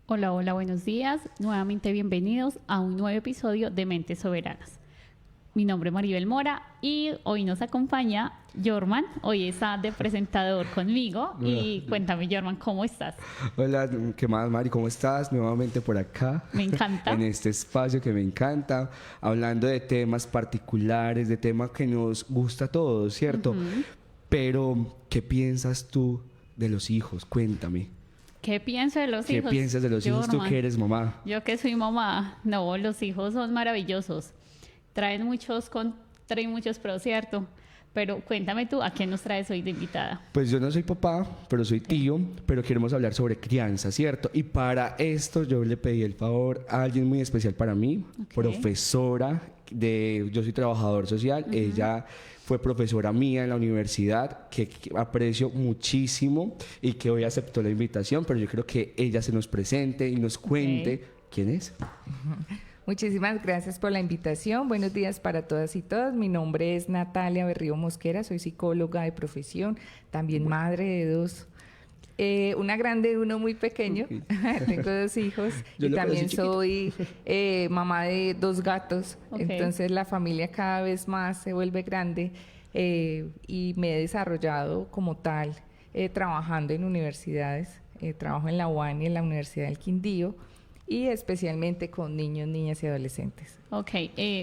Hola, hola, buenos días. Nuevamente bienvenidos a un nuevo episodio de Mentes Soberanas. Mi nombre es Maribel Mora y hoy nos acompaña Jorman. Hoy está de presentador conmigo. Y cuéntame, Jorman, ¿cómo estás? Hola, ¿qué más, Mari? ¿Cómo estás? Nuevamente por acá, Me encanta. en este espacio que me encanta, hablando de temas particulares, de temas que nos gusta a todos, ¿cierto? Pero, ¿qué piensas tú de los hijos? Cuéntame. ¿Qué pienso de los ¿Qué hijos, piensas de los hijos tú que Jorman? eres mamá? Yo que soy mamá, no, los hijos son maravillosos. Traen muchos pros, ¿cierto? Pero cuéntame tú, ¿a quién nos traes hoy de invitada? Pues yo no soy papá, pero soy tío, pero queremos hablar sobre crianza, ¿cierto? Y para esto yo le pedí el favor a alguien muy especial para mí, profesora yo soy trabajador social, ella fue profesora mía en la universidad, que aprecio muchísimo y que hoy aceptó la invitación, pero yo creo que ella se nos presente y nos cuente quién es. Muchísimas gracias por la invitación. Buenos días para todas y todos. Mi nombre es Natalia Berrío Mosquera, soy psicóloga de profesión, también madre de dos, una grande y uno muy pequeño. Tengo dos hijos y también soy mamá de dos gatos. Entonces la familia cada vez más se vuelve grande y me he desarrollado como tal trabajando en universidades. Trabajo en la UAN y en la Universidad del Quindío, y especialmente con niños, niñas y adolescentes. Ok,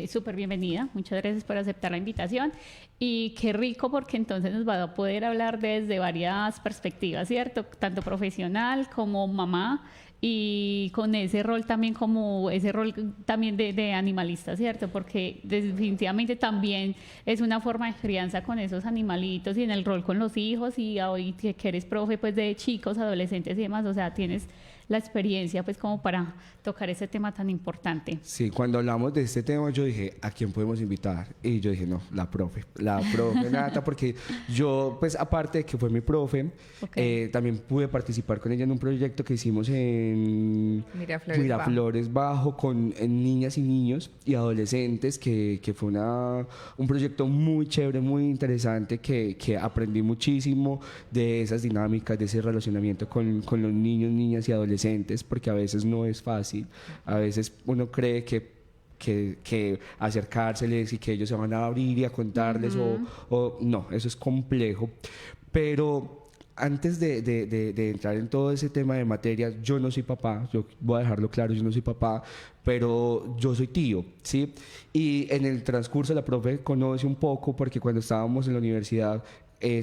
súper bienvenida. Muchas gracias por aceptar la invitación. Y qué rico porque entonces nos va a poder hablar desde varias perspectivas, ¿cierto? Tanto profesional como mamá y con ese rol también como ese rol también de animalista, ¿cierto? Porque definitivamente también es una forma de crianza con esos animalitos y en el rol con los hijos y hoy que eres profe pues de chicos, adolescentes y demás, o sea, tienes la experiencia pues como para tocar ese tema tan importante. Sí, cuando hablamos de este tema yo dije, ¿a quién podemos invitar? Y yo dije, no, la profe Nata, porque yo, pues aparte de que fue mi profe, también pude participar con ella en un proyecto que hicimos en Miraflores Bajo con niñas y niños y adolescentes, que fue un proyecto muy chévere, muy interesante, que aprendí muchísimo de esas dinámicas, de ese relacionamiento con los niños, niñas y adolescentes, porque a veces no es fácil, a veces uno cree que acercárseles y que ellos se van a abrir y a contarles o no, eso es complejo. Pero antes de entrar en todo ese tema de materia, yo no soy papá, yo voy a dejarlo claro, yo no soy papá, pero yo soy tío, ¿sí? Y en el transcurso la profe conoce un poco, porque cuando estábamos en la universidad,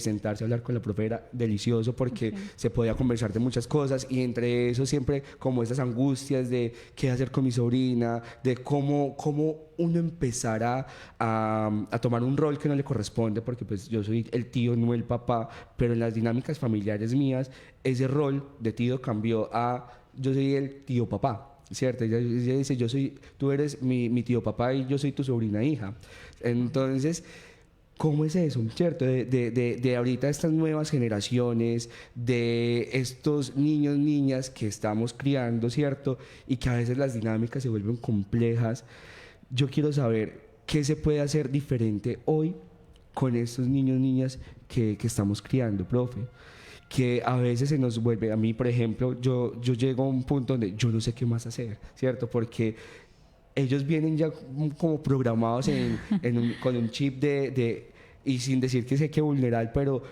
sentarse a hablar con la profe era delicioso porque se podía conversar de muchas cosas y entre eso siempre como esas angustias de qué hacer con mi sobrina, de cómo uno empezara a tomar un rol que no le corresponde, porque pues yo soy el tío, no el papá, pero en las dinámicas familiares mías ese rol de tío cambió a yo soy el tío papá. ¿Cierto? Ella dice, tú eres mi tío papá y yo soy tu sobrina hija. Entonces, ¿cómo es eso? ¿Cierto? De ahorita estas nuevas generaciones, de estos niños, niñas que estamos criando, ¿cierto? Y que a veces las dinámicas se vuelven complejas. Yo quiero saber qué se puede hacer diferente hoy con estos niños, niñas que estamos criando, profe. Que a veces se nos vuelve, a mí por ejemplo, yo llego a un punto donde yo no sé qué más hacer, ¿cierto? Porque ellos vienen ya como programados con un chip y sin decir que sé que vulnerar, pero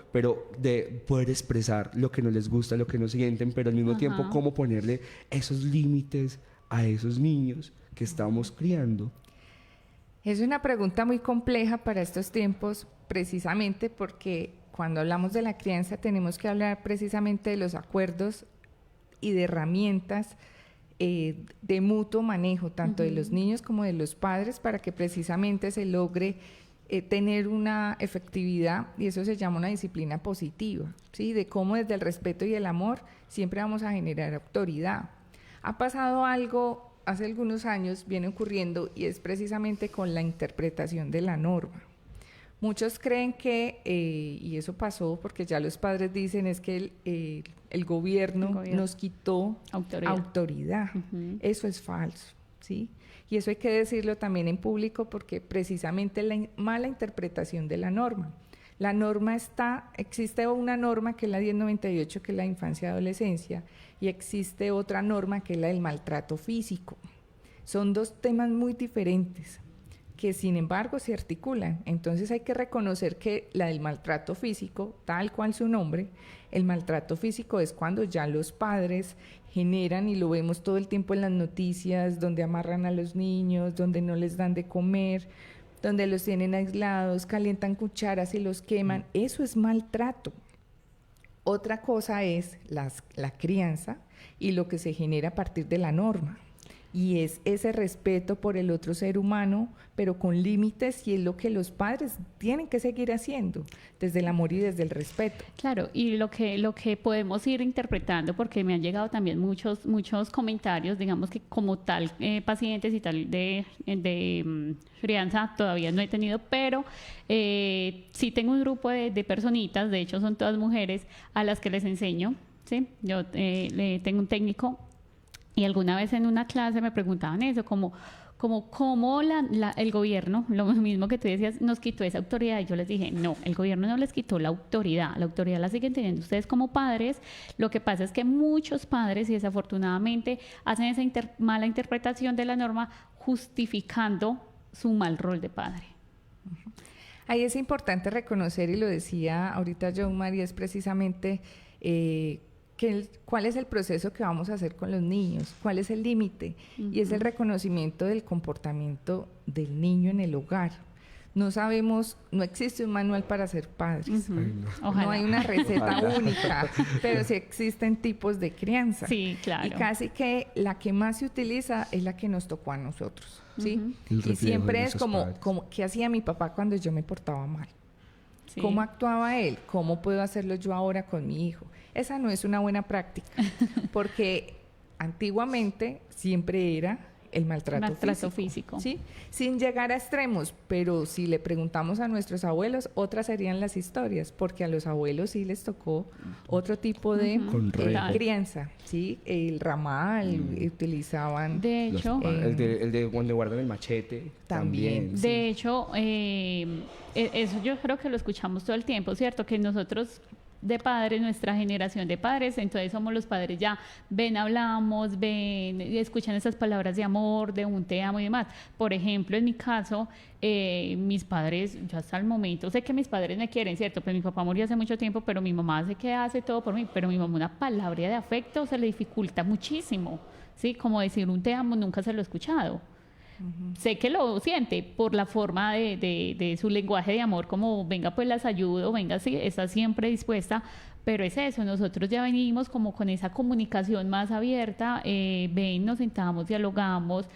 de poder expresar lo que no les gusta, lo que no sienten, pero al mismo tiempo cómo ponerle esos límites a esos niños que estamos criando. Es una pregunta muy compleja para estos tiempos, precisamente porque cuando hablamos de la crianza tenemos que hablar precisamente de los acuerdos y de herramientas de mutuo manejo, tanto de los niños como de los padres, para que precisamente se logre tener una efectividad, y eso se llama una disciplina positiva, ¿sí? De cómo desde el respeto y el amor siempre vamos a generar autoridad. Ha pasado algo hace algunos años, viene ocurriendo, y es precisamente con la interpretación de la norma. Muchos creen que, y eso pasó porque ya los padres dicen, es que el gobierno nos quitó autoridad. Eso es falso, ¿sí? Y eso hay que decirlo también en público porque precisamente la mala interpretación de la norma. La norma existe una norma que es la 1098, que es la infancia y adolescencia, y existe otra norma que es la del maltrato físico. Son dos temas muy diferentes, que sin embargo se articulan. Entonces hay que reconocer que la del maltrato físico, tal cual su nombre, el maltrato físico es cuando ya los padres generan, y lo vemos todo el tiempo en las noticias, donde amarran a los niños, donde no les dan de comer, donde los tienen aislados, calientan cucharas y los queman. Eso es maltrato. Otra cosa es la crianza y lo que se genera a partir de la norma. Y es ese respeto por el otro ser humano, pero con límites, y es lo que los padres tienen que seguir haciendo, desde el amor y desde el respeto. Claro, y lo que podemos ir interpretando, porque me han llegado también muchos comentarios, digamos que como tal, pacientes y tal de crianza todavía no he tenido, pero sí tengo un grupo de personitas, de hecho son todas mujeres, a las que les enseño, ¿sí? Yo tengo un técnico. Y alguna vez en una clase me preguntaban eso, como cómo el gobierno, lo mismo que tú decías, nos quitó esa autoridad. Y yo les dije, no, el gobierno no les quitó la autoridad la siguen teniendo ustedes como padres. Lo que pasa es que muchos padres, y desafortunadamente, hacen esa mala interpretación de la norma, justificando su mal rol de padre. Ahí es importante reconocer, y lo decía ahorita John María, es precisamente cuál es el proceso que vamos a hacer con los niños, cuál es el límite, y es el reconocimiento del comportamiento del niño en el hogar. No sabemos, no existe un manual para ser padres, no hay una receta única, pero sí existen tipos de crianza. Sí, claro. Y casi que la que más se utiliza es la que nos tocó a nosotros, ¿sí? Y siempre es como ¿qué hacía mi papá cuando yo me portaba mal? Sí. ¿Cómo actuaba él? ¿Cómo puedo hacerlo yo ahora con mi hijo? Esa no es una buena práctica, porque antiguamente siempre era el maltrato físico, ¿sí? Sin llegar a extremos, pero si le preguntamos a nuestros abuelos, otras serían las historias, porque a los abuelos sí les tocó otro tipo de crianza, ¿sí? El ramal, utilizaban... De hecho... el de donde guardan el machete, también. De sí. Hecho, eso yo creo que lo escuchamos todo el tiempo, ¿cierto? Que nosotros... de padres, nuestra generación de padres, entonces somos los padres ya, hablamos, escuchan esas palabras de amor, de un te amo y demás. Por ejemplo, en mi caso, mis padres, yo hasta el momento, sé que mis padres me quieren, ¿cierto? Pues mi papá murió hace mucho tiempo, pero mi mamá sé que hace todo por mí, pero mi mamá una palabra de afecto se le dificulta muchísimo, ¿sí? Como decir un te amo, nunca se lo he escuchado. Sé que lo siente por la forma de su lenguaje de amor, como venga pues las ayudo, venga, sí, está siempre dispuesta, pero es eso, nosotros ya venimos como con esa comunicación más abierta, nos sentamos, dialogamos,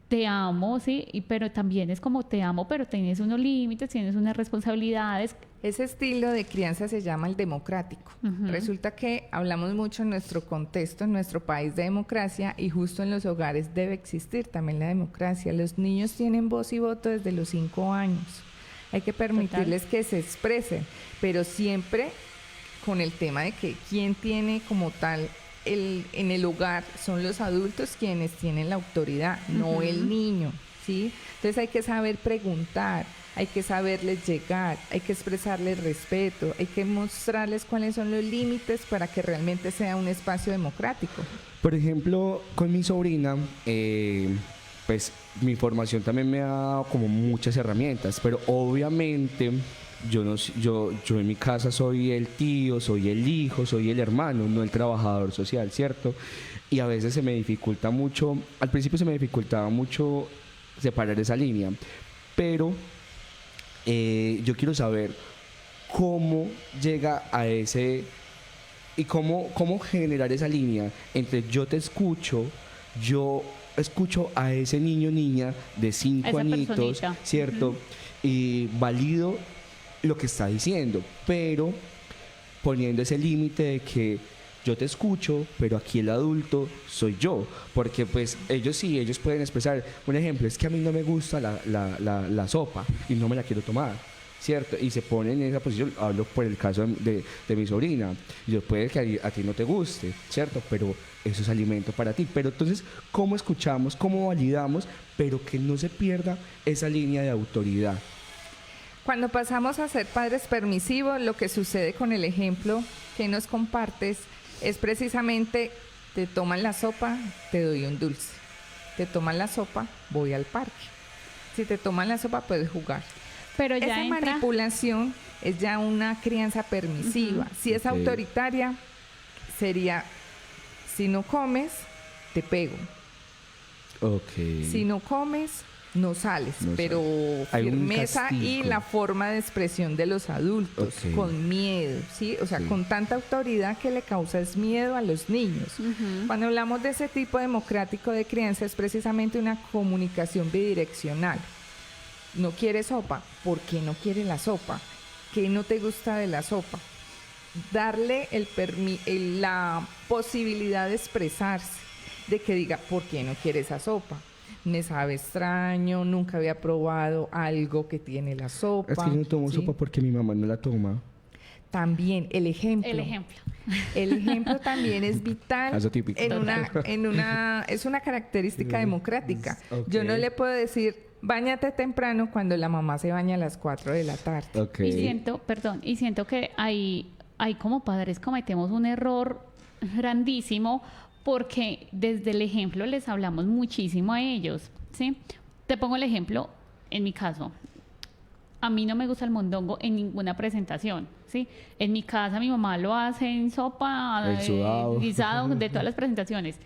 te amo, sí, pero también es como te amo, pero tienes unos límites, tienes unas responsabilidades. Ese estilo de crianza se llama el democrático. Resulta que hablamos mucho en nuestro contexto, en nuestro país, de democracia, y justo en los hogares debe existir también la democracia. Los niños tienen voz y voto desde los 5 años. Hay que permitirles que se expresen, pero siempre con el tema de que quién tiene como tal en el hogar son los adultos quienes tienen la autoridad, no el niño, ¿sí? Entonces hay que saber preguntar, hay que saberles llegar, hay que expresarles respeto, hay que mostrarles cuáles son los límites para que realmente sea un espacio democrático. Por ejemplo, con mi sobrina, pues mi formación también me ha dado como muchas herramientas, pero obviamente yo en mi casa soy el tío, soy el hijo, soy el hermano, no el trabajador social, ¿cierto? Y a veces se me dificulta mucho, al principio se me dificultaba mucho separar esa línea, pero yo quiero saber cómo llega a ese y cómo generar esa línea entre yo te escucho, yo escucho a ese niño o niña de 5 añitos, personita, ¿cierto? Y valido lo que está diciendo, pero poniendo ese límite de que yo te escucho, pero aquí el adulto soy yo, porque pues ellos pueden expresar, un ejemplo, es que a mí no me gusta la sopa y no me la quiero tomar, ¿cierto? Y se ponen en esa posición, hablo por el caso de mi sobrina, y puede que a ti no te guste, ¿cierto? Pero eso es alimento para ti. Pero entonces, ¿cómo escuchamos, cómo validamos, pero que no se pierda esa línea de autoridad? Cuando pasamos a ser padres permisivos, lo que sucede con el ejemplo que nos compartes es precisamente, te toman la sopa, te doy un dulce. Te toman la sopa, voy al parque. Si te toman la sopa, puedes jugar. Pero ya esa entra... manipulación es ya una crianza permisiva. Si es autoritaria, sería, si no comes, te pego. Si no comes, no sales. Pero firmeza y la forma de expresión de los adultos, con miedo, ¿sí? O sea, con tanta autoridad que le causa es miedo a los niños. Cuando hablamos de ese tipo democrático de crianza, es precisamente una comunicación bidireccional. ¿No quiere sopa? ¿Por qué no quiere la sopa? ¿Qué no te gusta de la sopa? Darle la posibilidad de expresarse, de que diga, ¿por qué no quiere esa sopa? Me sabe extraño, nunca había probado algo que tiene la sopa. Es que yo no tomo sopa porque mi mamá no la toma. También el ejemplo. El ejemplo también es vital. Eso típico. Es una característica democrática. Yo no le puedo decir, báñate temprano cuando la mamá se baña a las 4 de la tarde. Y siento que ahí como padres cometemos un error grandísimo, porque desde el ejemplo les hablamos muchísimo a ellos, ¿sí? Te pongo el ejemplo, en mi caso, a mí no me gusta el mondongo en ninguna presentación, ¿sí? En mi casa mi mamá lo hace en sopa, guisado, de todas las presentaciones.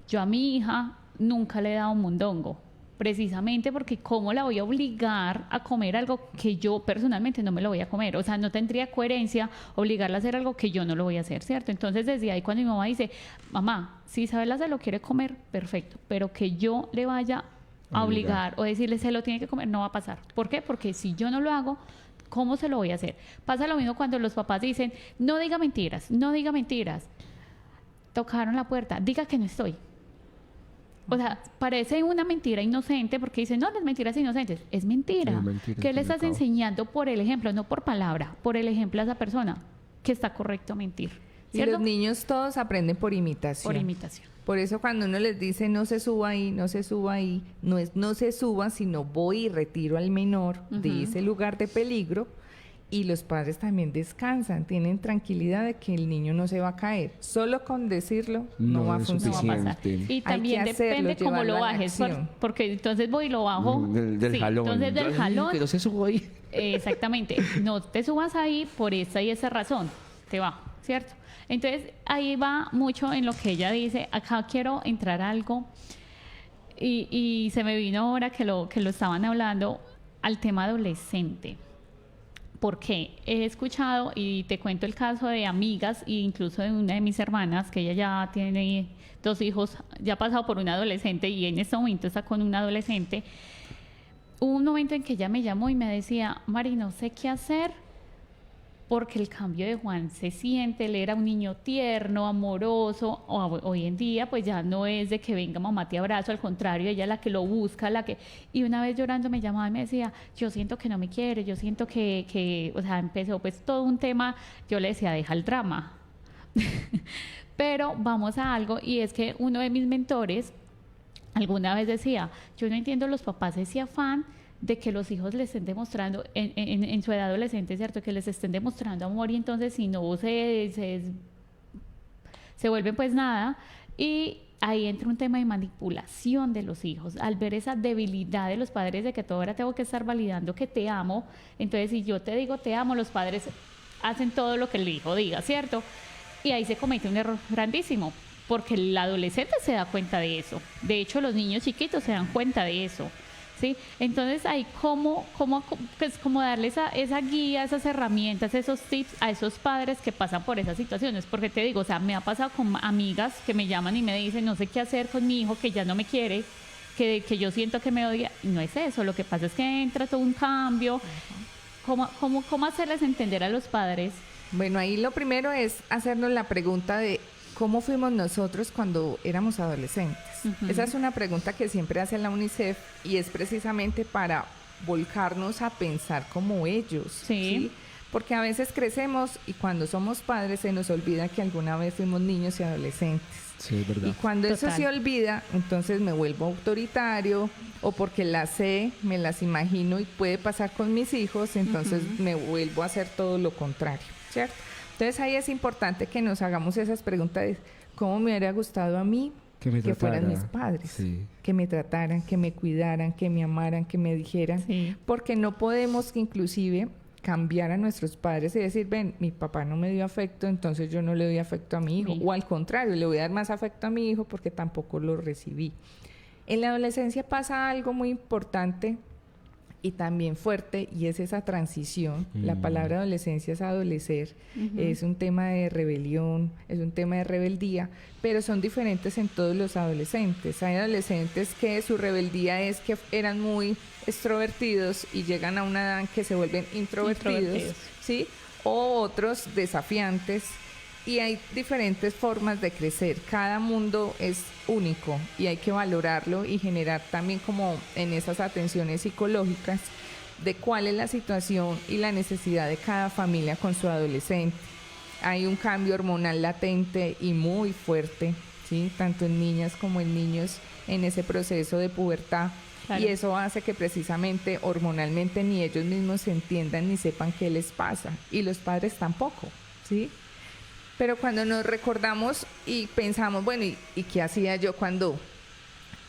Yo a mi hija nunca le he dado un mondongo, precisamente porque ¿cómo la voy a obligar a comer algo que yo personalmente no me lo voy a comer? O sea, no tendría coherencia obligarla a hacer algo que yo no lo voy a hacer, ¿cierto? Entonces, desde ahí cuando mi mamá dice, mamá, si Isabela se lo quiere comer, perfecto, pero que yo le vaya a obligar o decirle se lo tiene que comer, no va a pasar. ¿Por qué? Porque si yo no lo hago, ¿cómo se lo voy a hacer? Pasa lo mismo cuando los papás dicen, no diga mentiras, no diga mentiras. Tocaron la puerta, diga que no estoy. O sea, parece una mentira inocente porque dicen, no, las mentiras inocentes. Es mentira. ¿Qué le estás enseñando por el ejemplo? No por palabra, por el ejemplo a esa persona que está correcto mentir. ¿Cierto? Y los niños todos aprenden por imitación. Por imitación. Por eso cuando uno les dice no se suba ahí, no se suba ahí, no es no se suba, sino voy y retiro al menor de ese lugar de peligro. Y los padres también descansan, tienen tranquilidad de que el niño no se va a caer. Solo con decirlo no va a funcionar. No va a pasar. Y también depende cómo lo bajes, porque entonces voy y lo bajo. Del jalón. Entonces del jalón. Que no se suba ahí. Exactamente. No te subas ahí por esta y esa razón. Te bajo, ¿cierto? Entonces ahí va mucho en lo que ella dice. Acá quiero entrar a algo y se me vino ahora que lo estaban hablando al tema adolescente. Porque he escuchado, y te cuento el caso de amigas e incluso de una de mis hermanas, que ella ya tiene 2 hijos, ya ha pasado por un adolescente y en este momento está con un adolescente. Hubo un momento en que ella me llamó y me decía, Mari, no sé qué hacer porque el cambio de Juan se siente, él era un niño tierno, amoroso, hoy en día pues ya no es de que venga mamá te abrazo, al contrario, ella es la que lo busca, y una vez llorando me llamaba y me decía, yo siento que no me quiere, yo siento que o sea, empezó pues todo un tema, yo le decía, deja el drama, pero vamos a algo, y es que uno de mis mentores alguna vez decía, yo no entiendo los papás ese afán de que los hijos les estén demostrando en su edad adolescente, ¿cierto? Que les estén demostrando amor y entonces si no se vuelven pues nada. Y ahí entra un tema de manipulación de los hijos. Al ver esa debilidad de los padres de que toda hora tengo que estar validando que te amo, entonces si yo te digo te amo, los padres hacen todo lo que el hijo diga, ¿cierto? Y ahí se comete un error grandísimo, porque el adolescente se da cuenta de eso. De hecho, los niños chiquitos se dan cuenta de eso. ¿Sí? Entonces ahí cómo darle esa guía, esas herramientas, esos tips a esos padres que pasan por esas situaciones, porque te digo, o sea, me ha pasado con amigas que me llaman y me dicen, no sé qué hacer con mi hijo que ya no me quiere, que yo siento que me odia, y no es eso, lo que pasa es que entra todo un cambio. ¿Cómo hacerles entender a los padres? Bueno, ahí lo primero es hacernos la pregunta de ¿cómo fuimos nosotros cuando éramos adolescentes? Esa es una pregunta que siempre hace la UNICEF y es precisamente para volcarnos a pensar como ellos. ¿Sí? Porque a veces crecemos y cuando somos padres se nos olvida que alguna vez fuimos niños y adolescentes. Sí, es verdad. Y cuando eso Total. se olvida, entonces me vuelvo autoritario o porque las sé, me las imagino y puede pasar con mis hijos, entonces me vuelvo a hacer todo lo contrario, ¿cierto? Entonces ahí es importante que nos hagamos esas preguntas de cómo me hubiera gustado a mí que fueran mis padres, Sí. que me trataran, que me cuidaran, que me amaran, que me dijeran, Sí. porque no podemos inclusive cambiar a nuestros padres y decir, ven, mi papá no me dio afecto, entonces yo no le doy afecto a mi hijo, Sí. o al contrario, le voy a dar más afecto a mi hijo porque tampoco lo recibí. En la adolescencia pasa algo muy importante y también fuerte, y es esa transición. La palabra adolescencia es adolecer, es un tema de rebelión, es un tema de rebeldía, pero son diferentes en todos los adolescentes. Hay adolescentes que su rebeldía es que eran muy extrovertidos y llegan a una edad en que se vuelven introvertidos, ¿sí? O otros desafiantes. Y hay diferentes formas de crecer. Cada mundo es único y hay que valorarlo y generar también como en esas atenciones psicológicas de cuál es la situación y la necesidad de cada familia con su adolescente. Hay un cambio hormonal latente y muy fuerte, ¿sí? Tanto en niñas como en niños en ese proceso de pubertad. Claro. Y eso hace que precisamente hormonalmente ni ellos mismos se entiendan ni sepan qué les pasa. Y los padres tampoco, ¿sí? Pero cuando nos recordamos y pensamos, bueno, ¿y qué hacía yo cuando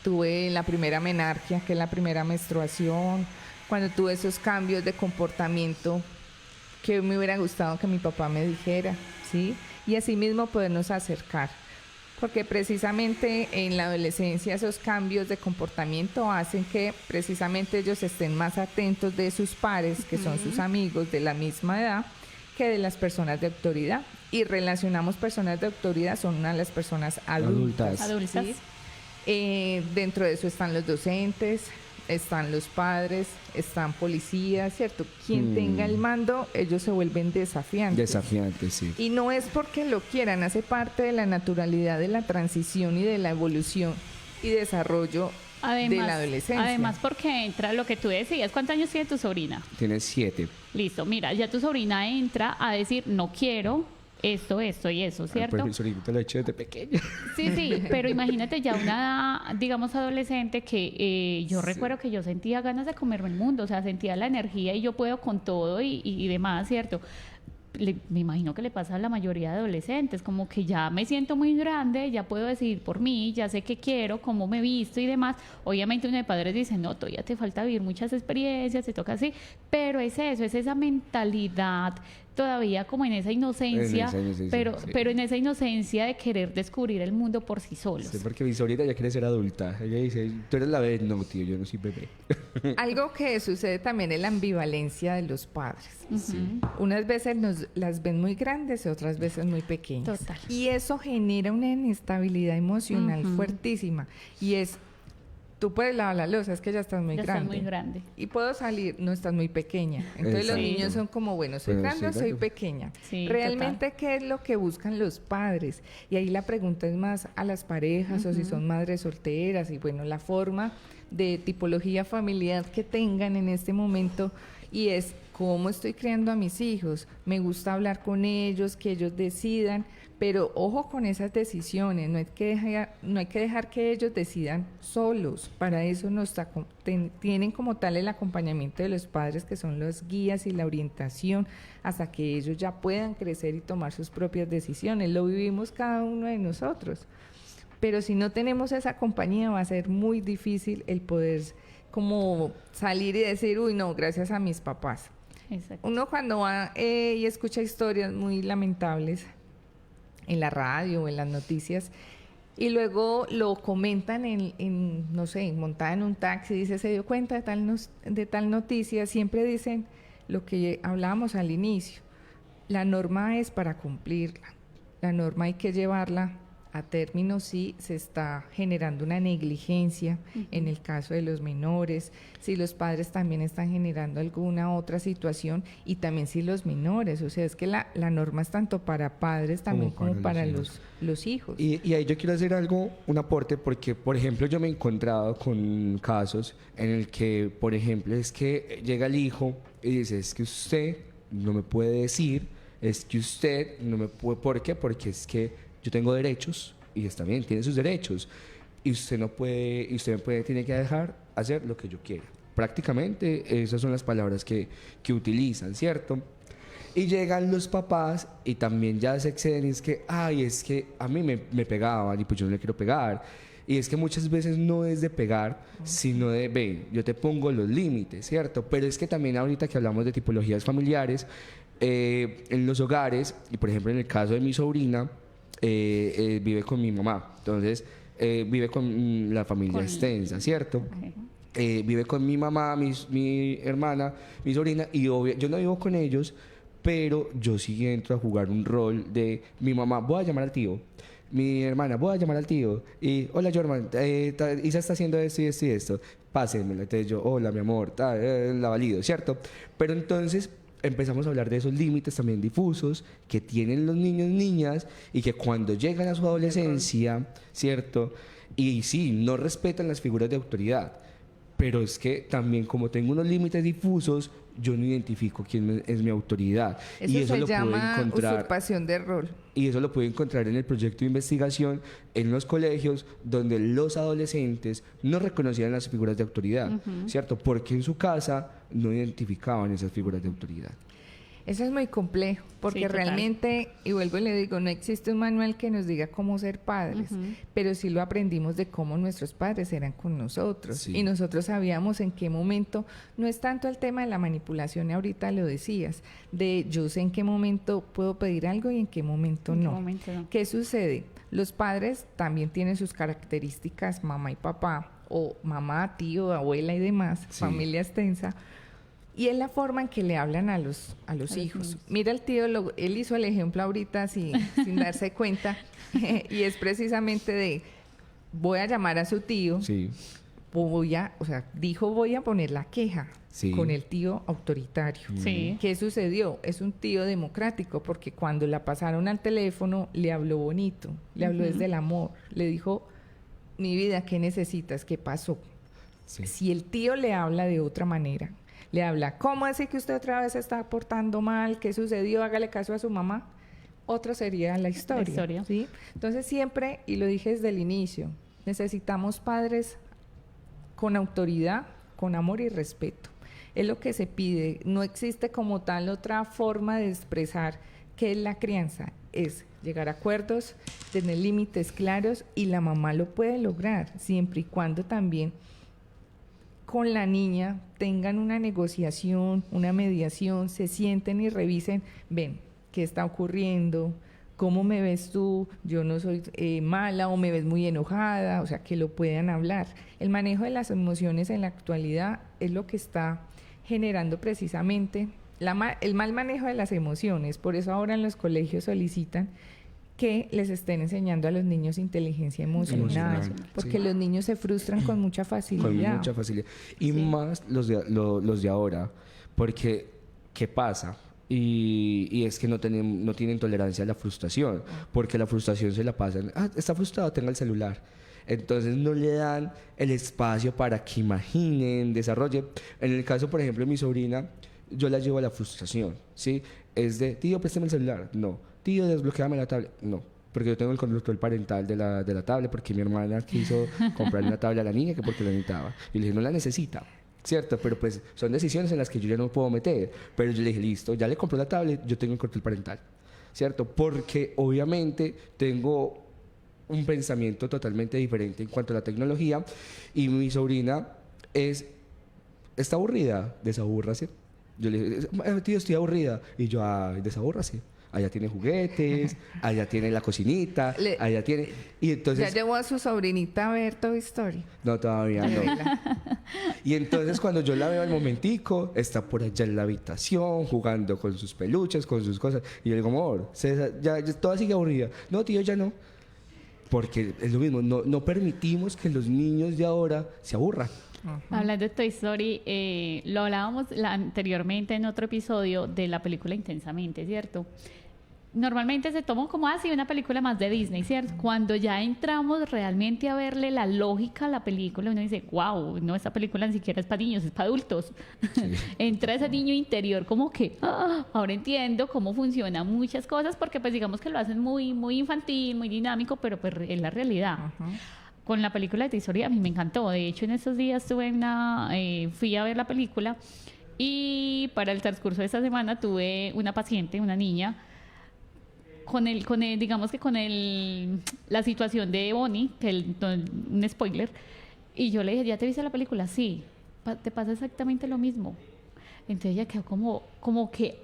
tuve la primera menarquia, que es la primera menstruación, cuando tuve esos cambios de comportamiento que me hubiera gustado que mi papá me dijera, ¿sí? Y así mismo podernos acercar. Porque precisamente en la adolescencia esos cambios de comportamiento hacen que precisamente ellos estén más atentos de sus pares, que son sus amigos de la misma edad, que de las personas de autoridad. Y relacionamos personas de autoridad, son a las personas adultas. Adultas. ¿sí? Dentro de eso están los docentes, están los padres, están policías, ¿cierto? Quien tenga el mando, ellos se vuelven desafiantes. Desafiantes, sí. Y no es porque lo quieran, hace parte de la naturalidad de la transición y de la evolución y desarrollo de la adolescencia. Además, porque entra lo que tú decías. ¿Cuántos años tiene tu sobrina? Tienes 7. Listo, mira, ya tu sobrina entra a decir, no quiero esto y eso, ¿cierto? Pues mi sobrinito lo he hecho desde pequeño. Sí, sí, pero imagínate ya una edad, digamos, adolescente que yo recuerdo que yo sentía ganas de comerme el mundo, o sea, sentía la energía y yo puedo con todo y demás, ¿cierto? Me imagino que le pasa a la mayoría de adolescentes, como que ya me siento muy grande, ya puedo decidir por mí, ya sé qué quiero, cómo me visto y demás. Obviamente uno de padres dice, no, todavía te falta vivir muchas experiencias, te toca así, pero es eso, es esa mentalidad todavía como en esa inocencia, pero, sí. pero en esa inocencia de querer descubrir el mundo por sí solos. Sí, porque mi sobrina ya quiere ser adulta. Ella dice, tú eres la bebé. No, tío, yo no soy bebé. Algo que sucede también es la ambivalencia de los padres. Ujú. Unas veces las ven muy grandes, otras veces muy pequeñas. Total. Y eso genera una inestabilidad emocional fuertísima. Y es, tú puedes lavar la loza, es que ya estás muy Ya grande. estás muy grande. Y puedo salir, no estás muy pequeña. Entonces los Exacto. niños son como, bueno, soy Bueno, grande o sí, soy claro. pequeña. Sí, Realmente, ¿qué es lo que buscan los padres? Y ahí la pregunta es más a las parejas o si son madres solteras y bueno, la forma de tipología familiar que tengan en este momento y es cómo estoy criando a mis hijos. Me gusta hablar con ellos, que ellos decidan, pero ojo con esas decisiones, no hay que dejar que ellos decidan solos. Para eso tienen como tal el acompañamiento de los padres, que son los guías y la orientación, hasta que ellos ya puedan crecer y tomar sus propias decisiones. Lo vivimos cada uno de nosotros. Pero si no tenemos esa compañía va a ser muy difícil el poder como salir y decir, uy, no, gracias a mis papás. Exacto. Uno cuando va y escucha historias muy lamentables en la radio o en las noticias y luego lo comentan no sé, montada en un taxi, dice, se dio cuenta de tal noticia, siempre dicen lo que hablábamos al inicio, la norma es para cumplirla, la norma hay que llevarla a término si se está generando una negligencia en el caso de los menores, si los padres también están generando alguna otra situación y también si los menores, o sea, es que la norma es tanto para padres también como para los hijos. Y ahí yo quiero hacer un aporte, porque, por ejemplo, yo me he encontrado con casos en el que, por ejemplo, es que llega el hijo y dice, es que usted no me puede decir, es que usted no me puede, ¿por qué? Porque es que yo tengo derechos y está bien, tiene sus derechos. Y usted no puede, tiene que dejar hacer lo que yo quiera. Prácticamente esas son las palabras que utilizan, ¿cierto? Y llegan los papás y también ya se exceden y es que, ay, es que a mí me pegaban y pues yo no le quiero pegar. Y es que muchas veces no es de pegar, sino de, ven, yo te pongo los límites, ¿cierto? Pero es que también ahorita que hablamos de tipologías familiares, en los hogares, y por ejemplo en el caso de mi sobrina, vive con mi mamá, entonces vive con la familia extensa, ¿cierto? Okay. Vive con mi mamá, mi hermana, mi sobrina, y yo no vivo con ellos, pero yo sí entro a jugar un rol de mi mamá, voy a llamar al tío, mi hermana, voy a llamar al tío, y hola Jorman, Isa está haciendo esto y esto y esto, pásenmela. Entonces yo, hola mi amor, la valido, ¿cierto? Pero entonces empezamos a hablar de esos límites también difusos que tienen los niños, niñas, y que cuando llegan a su adolescencia, ¿cierto? Y sí, no respetan las figuras de autoridad, pero es que también como tengo unos límites difusos, yo no identifico quién es mi autoridad. Eso y eso se lo llama puedo encontrar, usurpación de rol. Y eso lo puedo encontrar en el proyecto de investigación en los colegios donde los adolescentes no reconocían las figuras de autoridad, ¿cierto? Porque en su casa no identificaban esas figuras de autoridad. Eso es muy complejo, porque sí, realmente, y vuelvo y le digo, no existe un manual que nos diga cómo ser padres, pero sí lo aprendimos de cómo nuestros padres eran con nosotros. Sí. Y nosotros sabíamos en qué momento, no es tanto el tema de la manipulación, ahorita lo decías, de yo sé en qué momento puedo pedir algo y en qué momento no. ¿Qué sucede? Los padres también tienen sus características, mamá y papá, o mamá, tío, abuela y demás, sí, familia extensa. Y es la forma en que le hablan a los hijos. Mira el tío, él hizo el ejemplo ahorita sin darse cuenta, y es precisamente de, voy a llamar a su tío, sí, voy a poner la queja, sí, con el tío autoritario. Sí. ¿Qué sucedió? Es un tío democrático, porque cuando la pasaron al teléfono, le habló bonito, le habló desde el amor, le dijo, mi vida, ¿qué necesitas? ¿Qué pasó? Sí. Si el tío le habla de otra manera, le habla, ¿cómo así que usted otra vez se está portando mal? ¿Qué sucedió? Hágale caso a su mamá. Otra sería la historia. ¿Sí? Entonces siempre, y lo dije desde el inicio, necesitamos padres con autoridad, con amor y respeto. Es lo que se pide. No existe como tal otra forma de expresar qué es la crianza. Es llegar a acuerdos, tener límites claros, y la mamá lo puede lograr, siempre y cuando también con la niña tengan una negociación, una mediación, se sienten y revisen, ven, ¿qué está ocurriendo? ¿Cómo me ves tú? Yo no soy mala, o me ves muy enojada, o sea, que lo puedan hablar. El manejo de las emociones en la actualidad es lo que está generando precisamente el mal manejo de las emociones. Por eso ahora en los colegios solicitan que les estén enseñando a los niños inteligencia emocional, porque sí, los niños se frustran con mucha facilidad. Con mucha facilidad. Y sí, más los de ahora, porque ¿qué pasa? Y es que no tienen tolerancia a la frustración, porque la frustración se la pasan, está frustrado, tenga el celular. Entonces no le dan el espacio para que imaginen, desarrollen. En el caso, por ejemplo, de mi sobrina, yo la llevo a la frustración, ¿sí? Es de, tío, préstame el celular. No. Tío, desbloqueame la tablet. No, porque yo tengo el control parental de la tablet, porque mi hermana quiso comprarle una tablet a la niña, que porque la necesitaba. Y le dije, no la necesita, ¿cierto? Pero pues son decisiones en las que yo ya no puedo meter. Pero yo le dije, listo, ya le compró la tablet, yo tengo el control parental, ¿cierto? Porque obviamente tengo un pensamiento totalmente diferente en cuanto a la tecnología, y mi sobrina está aburrida, desabúrrase. Yo le dije, tío, estoy aburrida. Y yo, desabúrrase. Allá tiene juguetes, allá tiene la cocinita, allá tiene... Y entonces, ¿ya llevó a su sobrinita a ver Toy Story? No, todavía no. Y entonces cuando yo la veo al momentico, está por allá en la habitación, jugando con sus peluches, con sus cosas. Y yo digo, amor, ya toda sigue aburrida. No, tío, ya no. Porque es lo mismo, no permitimos que los niños de ahora se aburran. Hablando de Toy Story, lo hablábamos anteriormente en otro episodio de la película Intensamente, ¿cierto? normalmente se toma como así una película más de Disney, ¿cierto? Cuando ya entramos realmente a verle la lógica a la película, uno dice, wow, no, esta película ni siquiera es para niños, es para adultos. Sí. Entra ese niño interior como que, ahora entiendo cómo funcionan muchas cosas, porque pues digamos que lo hacen muy, muy infantil, muy dinámico, pero pues es la realidad. Con la película de Toy Story a mí me encantó. De hecho, en estos días fui a ver la película y para el transcurso de esta semana tuve una paciente, una niña, digamos que con la situación de Bonnie, un spoiler, y yo le dije, ¿ya te viste la película? Sí, te pasa exactamente lo mismo. Entonces ella quedó como que,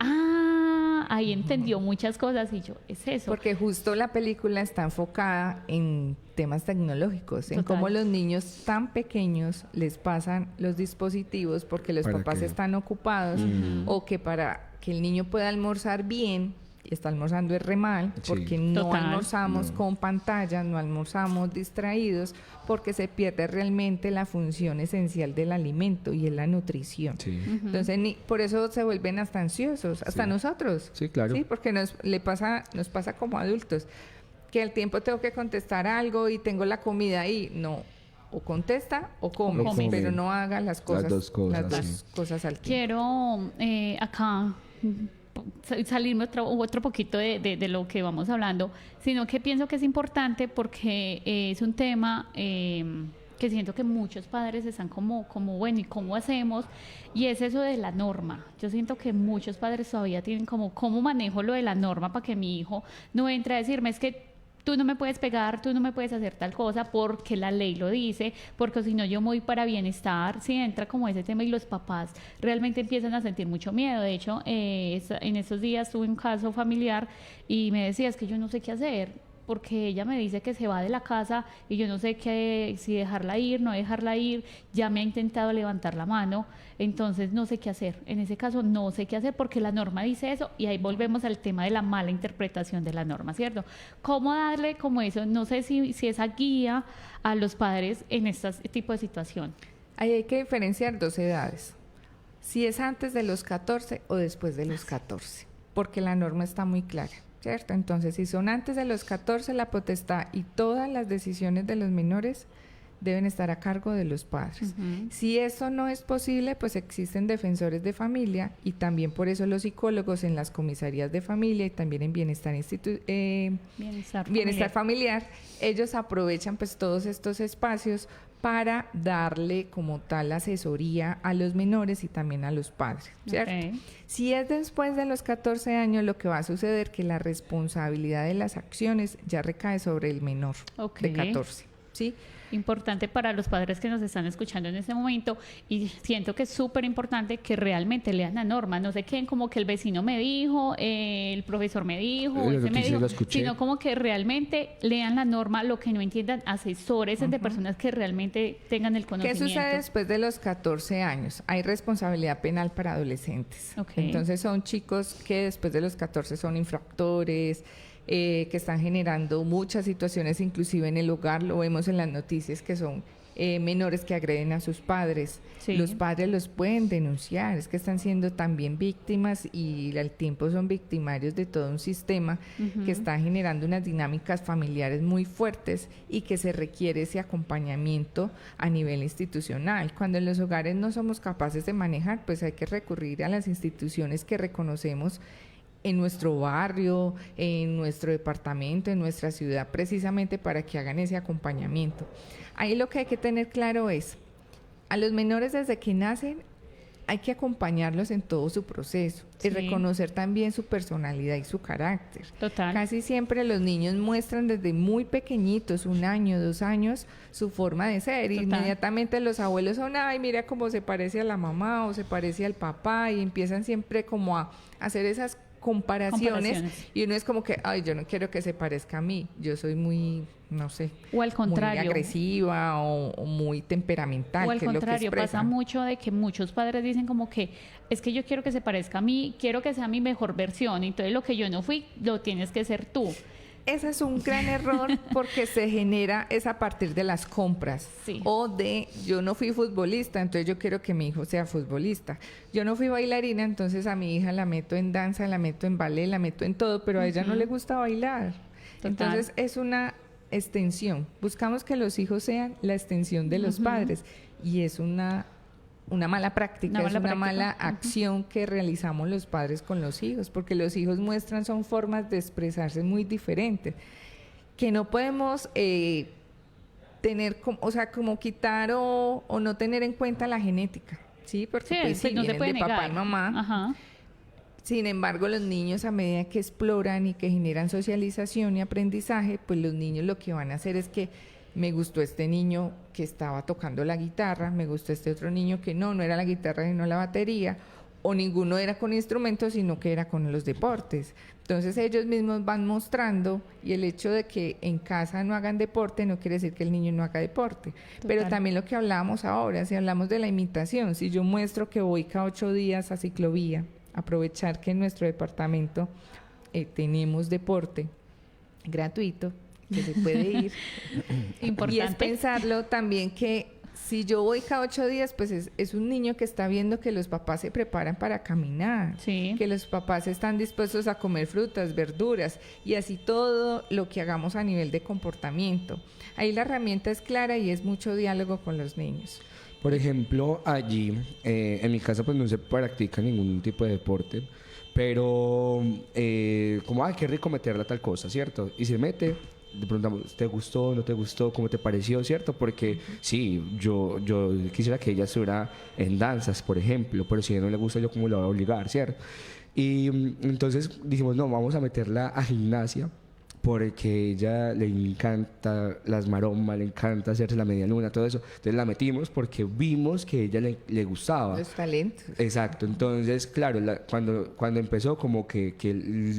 ahí entendió muchas cosas y yo, es eso. Porque justo la película está enfocada en temas tecnológicos, en cómo los niños tan pequeños les pasan los dispositivos porque los papás están ocupados, o que para que el niño pueda almorzar bien, y está almorzando es re mal, porque no almorzamos con pantallas, no almorzamos distraídos, porque se pierde realmente la función esencial del alimento y es la nutrición. Sí. Entonces, por eso se vuelven hasta ansiosos, hasta nosotros. Sí, claro. Sí, porque nos pasa como adultos, que al tiempo tengo que contestar algo y tengo la comida ahí. No, o contesta o come, pero no haga las cosas, las dos cosas al tiempo. Quiero acá salirme otro poquito de lo que vamos hablando, sino que pienso que es importante porque es un tema que siento que muchos padres están como bueno, ¿y cómo hacemos? Y es eso de la norma. Yo siento que muchos padres todavía tienen ¿cómo manejo lo de la norma para que mi hijo no entre a decirme, es que tú no me puedes pegar, tú no me puedes hacer tal cosa porque la ley lo dice, porque si no yo me voy para bienestar? Sí, entra como ese tema y los papás realmente empiezan a sentir mucho miedo. De hecho, en estos días tuve un caso familiar y me decía, es que yo no sé qué hacer, porque ella me dice que se va de la casa y yo no sé si dejarla ir, no dejarla ir, ya me ha intentado levantar la mano, entonces no sé qué hacer. En ese caso no sé qué hacer porque la norma dice eso y ahí volvemos al tema de la mala interpretación de la norma, ¿cierto? ¿Cómo darle como eso? No sé si esa guía a los padres en este tipo de situación. Ahí hay que diferenciar dos edades, si es antes de los 14 o después de los 14, porque la norma está muy clara, ¿cierto? Entonces, si son antes de los 14, la potestad y todas las decisiones de los menores deben estar a cargo de los padres. Si eso no es posible, pues existen defensores de familia y también por eso los psicólogos en las comisarías de familia y también en bienestar familiar, ellos aprovechan pues todos estos espacios para darle como tal asesoría a los menores y también a los padres, ¿cierto? Si es después de los 14 años, lo que va a suceder que la responsabilidad de las acciones ya recae sobre el menor de 14, ¿sí? Importante para los padres que nos están escuchando en este momento, y siento que es súper importante que realmente lean la norma, no se queden como que el vecino me dijo, el profesor me dijo, ese me dijo, sino como que realmente lean la norma, lo que no entiendan, asesores de personas que realmente tengan el conocimiento. ¿Qué sucede después de los 14 años? Hay responsabilidad penal para adolescentes. Entonces son chicos que después de los 14 son infractores, que están generando muchas situaciones, inclusive en el hogar, lo vemos en las noticias, que son menores que agreden a sus padres. Sí. Los padres los pueden denunciar, es que están siendo también víctimas y al tiempo son victimarios de todo un sistema que está generando unas dinámicas familiares muy fuertes y que se requiere ese acompañamiento a nivel institucional. Cuando en los hogares no somos capaces de manejar, pues hay que recurrir a las instituciones que reconocemos en nuestro barrio, en nuestro departamento, en nuestra ciudad, precisamente para que hagan ese acompañamiento. Ahí lo que hay que tener claro es, a los menores desde que nacen hay que acompañarlos en todo su proceso y reconocer también su personalidad y su carácter. Total. Casi siempre los niños muestran desde muy pequeñitos, 1 año, 2 años, su forma de ser. Y inmediatamente los abuelos son, ay, mira cómo se parece a la mamá o se parece al papá, y empiezan siempre como a hacer esas comparaciones, y uno es como que, ay, yo no quiero que se parezca a mí, yo soy muy, no sé, o al contrario, muy agresiva o muy temperamental. O al contrario, pasa mucho de que muchos padres dicen como que, es que yo quiero que se parezca a mí, quiero que sea mi mejor versión, entonces lo que yo no fui, lo tienes que ser tú. ese es un gran error porque se genera es a partir de las compras. Sí. O de yo no fui futbolista, entonces yo quiero que mi hijo sea futbolista. Yo no fui bailarina, entonces a mi hija la meto en danza, la meto en ballet, la meto en todo, pero a ella no le gusta bailar. Total. Entonces es una extensión. Buscamos que los hijos sean la extensión de los padres y es una mala práctica, es una mala acción que realizamos los padres con los hijos, porque los hijos muestran son formas de expresarse muy diferentes, que no podemos tener, o sea, como quitar o no tener en cuenta la genética, ¿sí? Porque pues, sí, no se vienen puede de negar. papá y mamá. Ajá. Sin embargo, los niños a medida que exploran y que generan socialización y aprendizaje, pues los niños lo que van a hacer es que me gustó este niño que estaba tocando la guitarra, me gustó este otro niño que no era la guitarra sino la batería, o ninguno era con instrumentos sino que era con los deportes. Entonces ellos mismos van mostrando y el hecho de que en casa no hagan deporte no quiere decir que el niño no haga deporte. Total. Pero también lo que hablábamos ahora, si hablamos de la imitación, si yo muestro que voy cada 8 días a ciclovía, aprovechar que en nuestro departamento tenemos deporte gratuito, que se puede ir. Importante. Y es pensarlo también que si yo voy cada 8 días, pues es un niño que está viendo que los papás se preparan para caminar, Sí. que los papás están dispuestos a comer frutas, verduras y así todo lo que hagamos a nivel de comportamiento. Ahí la herramienta es clara y es mucho diálogo con los niños. Por ejemplo, allí, en mi casa pues no se practica ningún tipo de deporte, pero como, qué rico meterla tal cosa, ¿cierto? Y se mete, le preguntamos, ¿te gustó, no te gustó, cómo te pareció, cierto? Porque sí, yo quisiera que ella estuviera en danzas, por ejemplo, pero si a ella no le gusta, yo cómo la voy a obligar, ¿cierto? Y entonces dijimos, no, vamos a meterla a gimnasia, porque ella le encanta las maromas, le encanta hacerse la media luna, todo eso. Entonces la metimos porque vimos que a ella le gustaba. Los talentos. Exacto. Entonces, claro, cuando empezó como que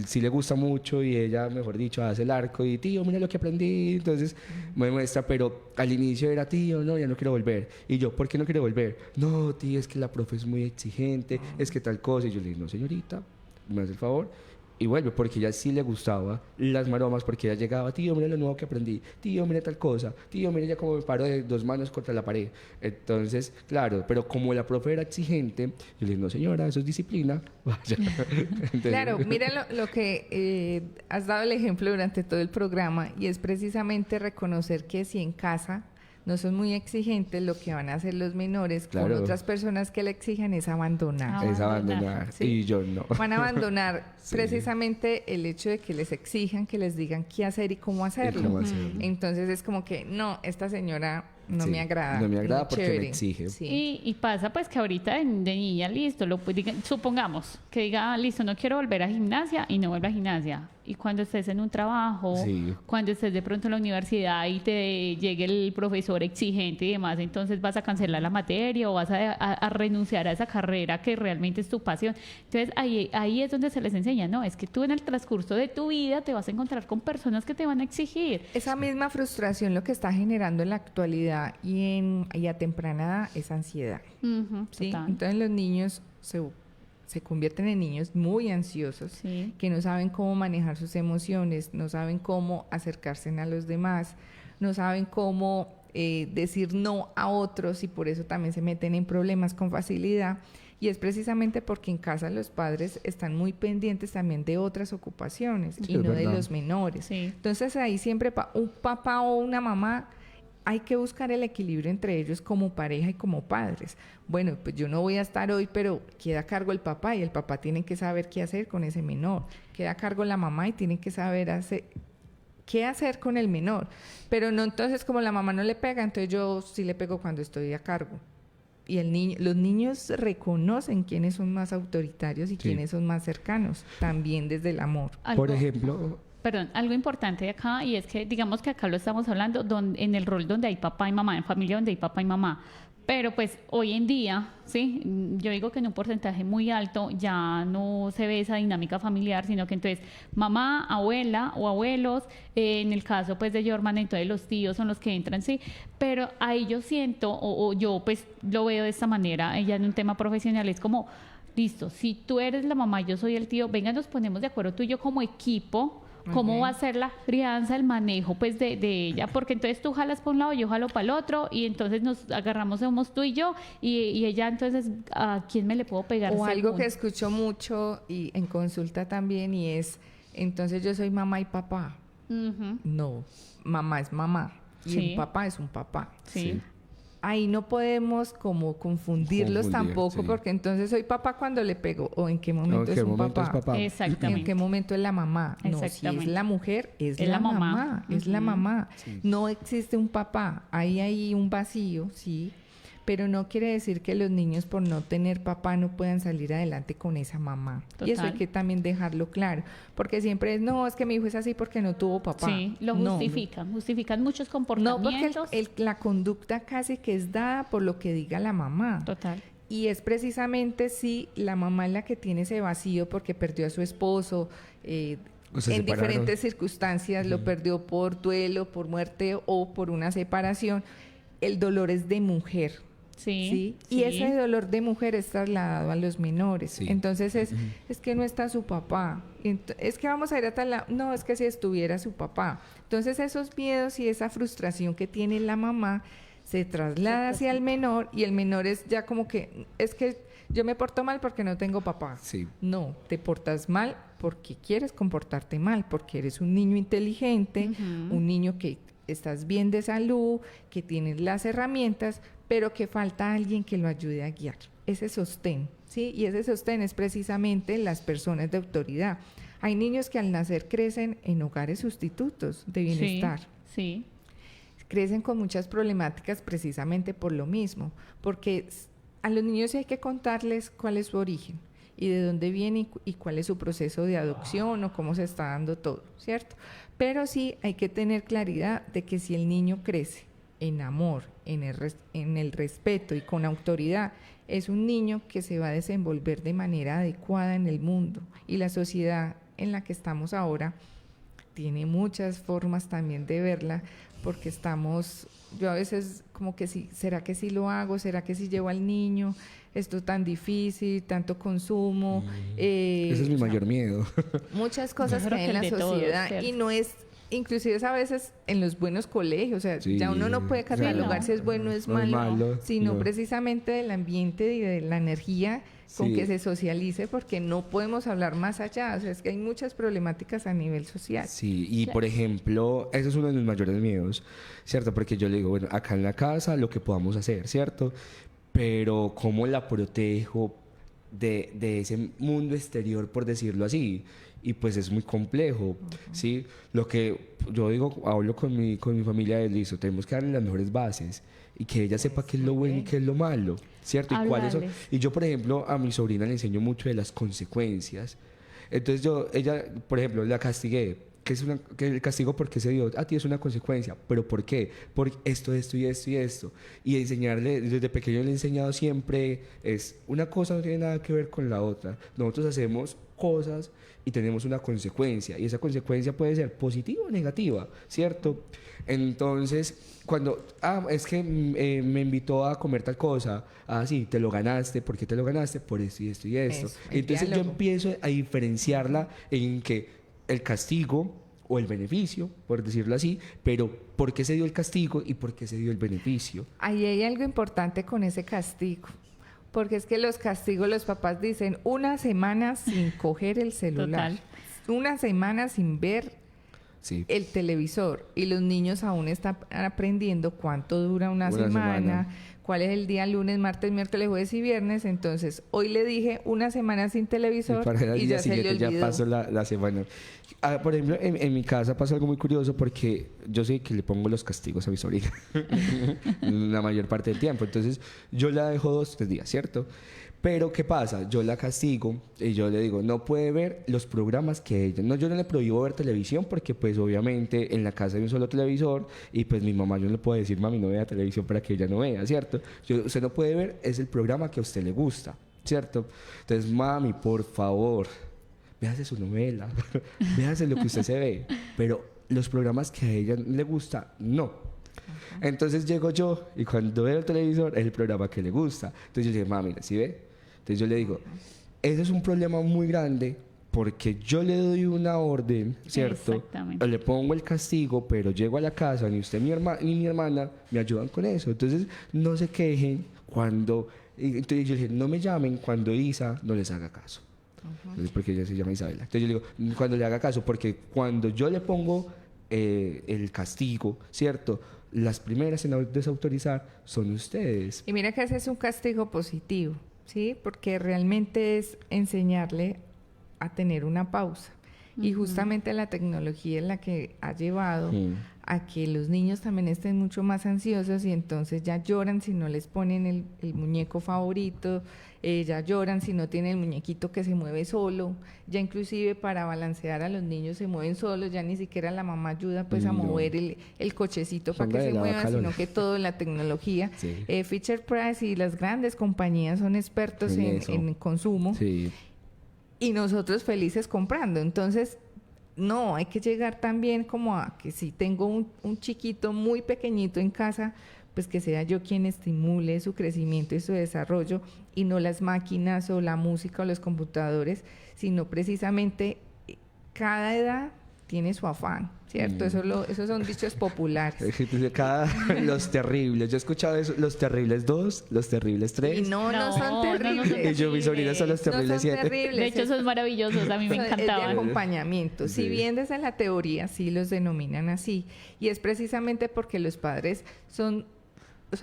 sí le gusta mucho y ella, mejor dicho, hace el arco y tío, mira lo que aprendí. Entonces me muestra, pero al inicio era tío, no, ya no quiero volver. Y yo, ¿por qué no quiero volver? No, tío, es que la profe es muy exigente, es que tal cosa. Y yo le dije, no, señorita, me hace el favor. Y vuelve, porque ya sí le gustaba las maromas, porque ella llegaba, tío, mira lo nuevo que aprendí, tío, mira tal cosa, tío, mira ya cómo me paro de 2 manos contra la pared. Entonces, claro, pero como la profe era exigente, yo le dije, no señora, eso es disciplina, vaya. Entonces, Claro, mira lo que has dado el ejemplo durante todo el programa y es precisamente reconocer que si en casa no son muy exigentes, lo que van a hacer los menores con Claro. otras personas que le exijan es abandonar. es abandonar, Sí. y yo no. Van a abandonar Sí. precisamente el hecho de que les exijan, que les digan qué hacer y cómo hacerlo. cómo hacerlo. Entonces es como que, no, esta señora no Sí, me agrada. no me agrada muy porque me chévere. exige. Sí. Y pasa pues que ahorita de niña, listo, supongamos que diga, listo, no quiero volver a gimnasia y no vuelva a gimnasia. Y cuando estés en un trabajo, Sí. cuando estés de pronto en la universidad y te llegue el profesor exigente y demás, entonces vas a cancelar la materia o vas a renunciar a esa carrera que realmente es tu pasión. Entonces ahí es donde se les enseña, no, es que tú en el transcurso de tu vida te vas a encontrar con personas que te van a exigir. Esa misma frustración lo que está generando en la actualidad y a temprana edad es ansiedad. Ujú, ¿Sí? total. Entonces los niños se convierten en niños muy ansiosos, Sí. que no saben cómo manejar sus emociones, no saben cómo acercarse a los demás, no saben cómo decir no a otros y por eso también se meten en problemas con facilidad. Y es precisamente porque en casa los padres están muy pendientes también de otras ocupaciones y es no de verdad. los menores. Sí. Entonces ahí siempre un papá o una mamá hay que buscar el equilibrio entre ellos como pareja y como padres. Bueno, pues yo no voy a estar hoy, pero queda a cargo el papá y el papá tiene que saber qué hacer con ese menor. Queda a cargo la mamá y tiene que saber qué hacer con el menor. Pero no entonces como la mamá no le pega, entonces yo sí le pego cuando estoy a cargo. Y los niños reconocen quiénes son más autoritarios y Sí. quiénes son más cercanos, también desde el amor. Por ejemplo, Perdón, algo importante de acá y es que digamos que acá lo estamos hablando en el rol donde hay papá y mamá, en familia donde hay papá y mamá. Pero pues hoy en día, sí, yo digo que en un porcentaje muy alto ya no se ve esa dinámica familiar, sino que entonces mamá, abuela o abuelos, en el caso pues de Jorman, entonces los tíos son los que entran, sí. Pero ahí yo siento, o yo pues lo veo de esta manera, ya en un tema profesional, es como, listo, si tú eres la mamá y yo soy el tío, venga, nos ponemos de acuerdo tú y yo como equipo. cómo va a ser la crianza, el manejo pues de ella, porque entonces tú jalas para un lado, yo jalo para el otro, y entonces nos agarramos, somos tú y yo, y ella entonces, ¿a quién me le puedo pegar? O algo según? que escucho mucho y en consulta también, y es, entonces yo soy mamá y papá. Ujú. No, mamá es mamá y Sí. un papá es un papá. Sí. Ahí no podemos como confundirlos Confundir, tampoco, sí. porque entonces soy papá cuando le pego, o en qué momento ¿En qué es un momento papá. es papá? ¿En Exactamente. qué momento es la mamá? No, si es Exactamente. la mujer, es Es la la mamá. mamá, es la Ujú. mamá. Sí. No existe un papá, ahí hay un vacío, sí, pero no quiere decir que los niños por no tener papá no puedan salir adelante con esa mamá. Y eso hay Total. que también dejarlo claro, porque siempre es, no, es que mi hijo es así porque no tuvo papá. Sí, lo No, justifican, justifican muchos no, comportamientos. porque la conducta casi que es dada por lo que diga la mamá. Total. Y es precisamente si la mamá es la que tiene ese vacío porque perdió a su esposo, O se en separaron. diferentes circunstancias, lo perdió por duelo, por muerte o por una separación. El dolor es de mujer. Sí, ¿Sí? sí. Y ese dolor de mujer es trasladado a los menores. Sí. Entonces es que no está su papá. Es que vamos a ir a tal lado. No, es que si estuviera su papá. Entonces esos miedos y esa frustración que tiene la mamá se traslada hacia el menor, y el menor es ya como que, es que yo me porto mal porque no tengo papá. Sí. No, te portas mal porque quieres comportarte mal, porque eres un niño inteligente, Ujú. un niño que estás bien de salud, que tienes las herramientas, pero que falta alguien que lo ayude a guiar. Ese sostén, ¿sí? Y ese sostén es precisamente las personas de autoridad. Hay niños que al nacer crecen en hogares sustitutos de bienestar. Sí, Crecen con muchas problemáticas precisamente por lo mismo, porque a los niños sí hay que contarles cuál es su origen y de dónde viene y cuál es su proceso de adopción o cómo se está dando todo, ¿cierto? Pero sí hay que tener claridad de que si el niño crece en amor, en el respeto y con autoridad, es un niño que se va a desenvolver de manera adecuada en el mundo, y la sociedad en la que estamos ahora tiene muchas formas también de verla, porque yo a veces como que sí, ¿será que sí lo hago? ¿Será que sí llevo al niño? Esto tan difícil, tanto consumo. Ese es mi o sea, mayor miedo. muchas cosas Yo que creo hay que en la el de todos, sociedad, ¿cierto? y no es, inclusive es a veces en los buenos colegios, o sea, Sí, ya uno no puede catalogar no. si es bueno o es No es malo, malo, sino no. precisamente del ambiente y de la energía con Sí. que se socialice, porque no podemos hablar más allá, o sea, es que hay muchas problemáticas a nivel social. Sí, y Claro. por ejemplo, eso es uno de mis mayores miedos, ¿cierto? Porque yo le digo, bueno, acá en la casa lo que podamos hacer, ¿cierto? Pero ¿cómo la protejo de ese mundo exterior, por decirlo así? Y pues es muy complejo, ¿sí? Lo que yo digo, hablo con mi familia de listo, tenemos que darle las mejores bases y que ella sepa qué es lo bueno y qué es lo malo, ¿cierto? Y cuáles son. Hablarles. Y yo, por ejemplo, a mi sobrina le enseño mucho de las consecuencias. Entonces ella, por ejemplo, la castigué. Que el castigo porque se dio a ti es una consecuencia, pero ¿por qué? Por esto y esto y esto. Y enseñarle, desde pequeño le he enseñado siempre, es una cosa no tiene nada que ver con la otra. Nosotros hacemos cosas y tenemos una consecuencia, y esa consecuencia puede ser positiva o negativa, ¿cierto? Entonces, cuando, es que me invitó a comer tal cosa, sí, te lo ganaste, ¿por qué te lo ganaste? Por esto y esto y esto. Eso, el Entonces yo diálogo. empiezo a diferenciarla en que el castigo o el beneficio, por decirlo así, pero ¿por qué se dio el castigo y por qué se dio el beneficio? Ahí hay algo importante con ese castigo, porque es que los castigos, los papás dicen una semana sin coger el celular, una semana sin ver Sí. el televisor, y los niños aún están aprendiendo cuánto dura una semana, cuál es el día lunes, martes, miércoles, jueves y viernes. Entonces, hoy le dije una semana sin televisor Y para el y día ya se le siguiente ya olvidó. pasó la semana. Por ejemplo, en mi casa pasa algo muy curioso porque yo sé que le pongo los castigos a mi sobrina la mayor parte del tiempo. Entonces, yo la dejo 2, 3 días, ¿cierto? Pero, ¿qué pasa? Yo la castigo y yo le digo, no puede ver los programas que ella... No, yo no le prohíbo ver televisión porque, pues, obviamente, en la casa hay un solo televisor y, pues, mi mamá yo no le puedo decir, mami, no vea televisión para que ella no vea, ¿cierto? Usted no puede ver, es el programa que a usted le gusta, ¿cierto? Entonces, mami, por favor, véase su novela, véase lo que usted se ve, pero los programas que a ella le gusta, no. Entonces llego yo y cuando veo el televisor es el programa que le gusta. Entonces yo le digo, mami, mira, ¿sí ve? Entonces yo le digo, ese es un problema muy grande porque yo le doy una orden, ¿cierto? Exactamente. Le pongo el castigo, pero llego a la casa, ni usted ni mi hermana me ayudan con eso. Entonces, no se quejen cuando... Entonces yo le dije, no me llamen cuando Isa no les haga caso. Entonces, porque ella se llama Isabela. Entonces yo le digo, cuando le haga caso, porque cuando yo le pongo el castigo, ¿cierto? Las primeras en desautorizar son ustedes. Y mira que ese es un castigo positivo, ¿sí? Porque realmente es enseñarle a tener una pausa. Y justamente la tecnología es la que ha llevado a que los niños también estén mucho más ansiosos y entonces ya lloran si no les ponen el muñeco favorito, ya lloran si no tienen el muñequito que se mueve solo, ya inclusive para balancear a los niños se mueven solos, ya ni siquiera la mamá ayuda pues a mover el cochecito para que se mueva, sino que todo en la tecnología. Sí. Fisher Price y las grandes compañías son expertos en consumo. Sí. Y nosotros felices comprando. Entonces, no, hay que llegar también como a que si tengo un chiquito muy pequeñito en casa, pues que sea yo quien estimule su crecimiento y su desarrollo y no las máquinas o la música o los computadores, sino precisamente cada edad tiene su afán, ¿cierto? Esos son dichos populares. Los terribles, yo he escuchado eso, los terribles 2, los terribles 3. Y no son terribles. Y yo, mis sobrinas son los terribles 7. De hecho, esos maravillosos, a mí me encantaban. Es de acompañamiento. Sí. Si bien desde la teoría sí los denominan así, y es precisamente porque los padres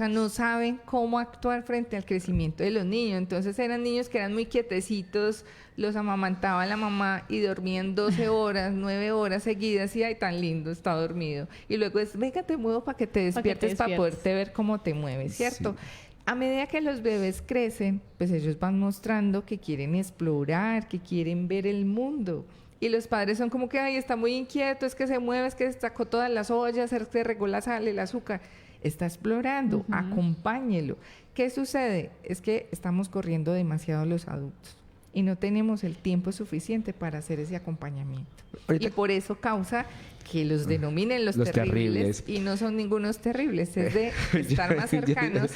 no saben cómo actuar frente al crecimiento de los niños. Entonces eran niños que eran muy quietecitos, los amamantaba la mamá y dormían 12 horas, 9 horas seguidas y ay, tan lindo, está dormido. Y luego es, venga, te muevo para que te despiertes para poderte ver cómo te mueves, ¿cierto? Sí. A medida que los bebés crecen, pues ellos van mostrando que quieren explorar, que quieren ver el mundo. Y los padres son como que, ay, está muy inquieto, es que se mueve, es que sacó todas las ollas, es que regó la sal, el azúcar. Está explorando, acompáñelo. ¿Qué sucede? Es que estamos corriendo demasiado los adultos y no tenemos el tiempo suficiente para hacer ese acompañamiento. Ahorita, y por eso causa que los denominen los terribles y no son ningunos terribles, es de estar más cercanos,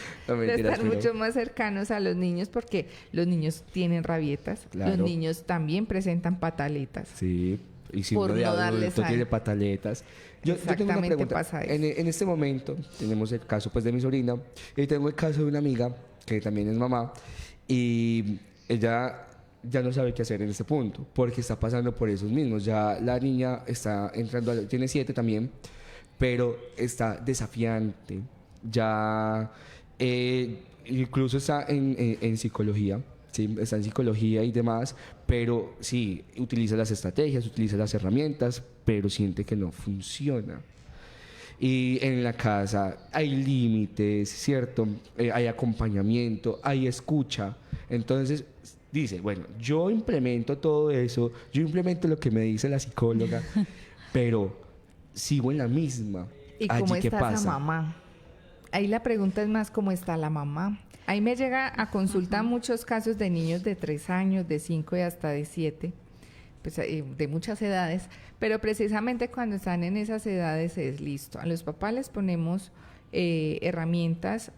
mucho más cercanos a los niños, porque los niños tienen rabietas, los niños también presentan pataletas. Sí. Y si uno de adulto tiene pataletas. Yo tengo una pregunta. Pasa eso. En este momento tenemos el caso pues de mi sobrina y tengo el caso de una amiga que también es mamá y ella ya no sabe qué hacer en este punto porque está pasando por esos mismos. Ya la niña está entrando, tiene 7 también, pero está desafiante. Ya incluso está en psicología. Sí, está en psicología y demás, pero sí, utiliza las estrategias, utiliza las herramientas, pero siente que no funciona. Y en la casa hay límites, ¿cierto? Hay acompañamiento, hay escucha. Entonces dice, bueno, yo implemento todo eso, yo implemento lo que me dice la psicóloga, pero sigo en la misma. ¿Y cómo está esa mamá? Ahí la pregunta es más, ¿cómo está la mamá? Ahí me llega a consulta muchos casos de niños de 3 años, de 5 y hasta de 7, pues, de muchas edades, pero precisamente cuando están en esas edades es listo. A los papás les ponemos herramientas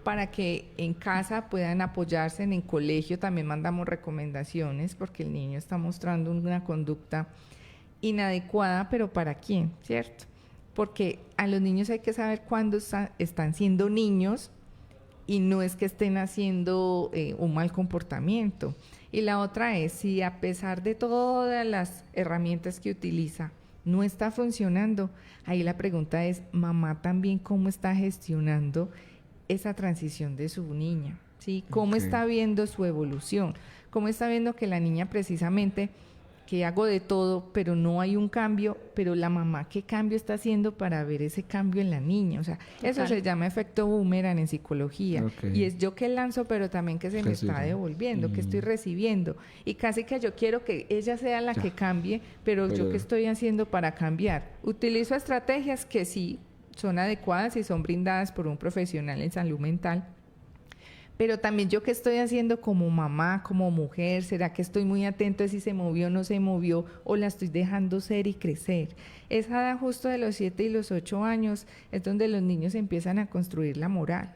para que en casa puedan apoyarse, en colegio también mandamos recomendaciones porque el niño está mostrando una conducta inadecuada, pero ¿para quién? ¿Cierto? Porque a los niños hay que saber cuándo están siendo niños y no es que estén haciendo un mal comportamiento. Y la otra es, si a pesar de todas las herramientas que utiliza, no está funcionando, ahí la pregunta es, mamá también, ¿cómo está gestionando esa transición de su niña? ¿Sí? ¿Cómo está viendo su evolución? ¿Cómo está viendo que la niña precisamente, que hago de todo, pero no hay un cambio, pero la mamá, ¿qué cambio está haciendo para ver ese cambio en la niña? O sea, eso se llama efecto boomerang en psicología. Y es yo que lanzo, pero también que se me está devolviendo, que estoy recibiendo. Y casi que yo quiero que ella sea la que cambie, pero yo ¿qué estoy haciendo para cambiar? Utilizo estrategias que sí son adecuadas y son brindadas por un profesional en salud mental, pero también yo qué estoy haciendo como mamá, como mujer, ¿será que estoy muy atento a si se movió o no se movió o la estoy dejando ser y crecer? Esa edad justo de los 7 y los 8 años es donde los niños empiezan a construir la moral,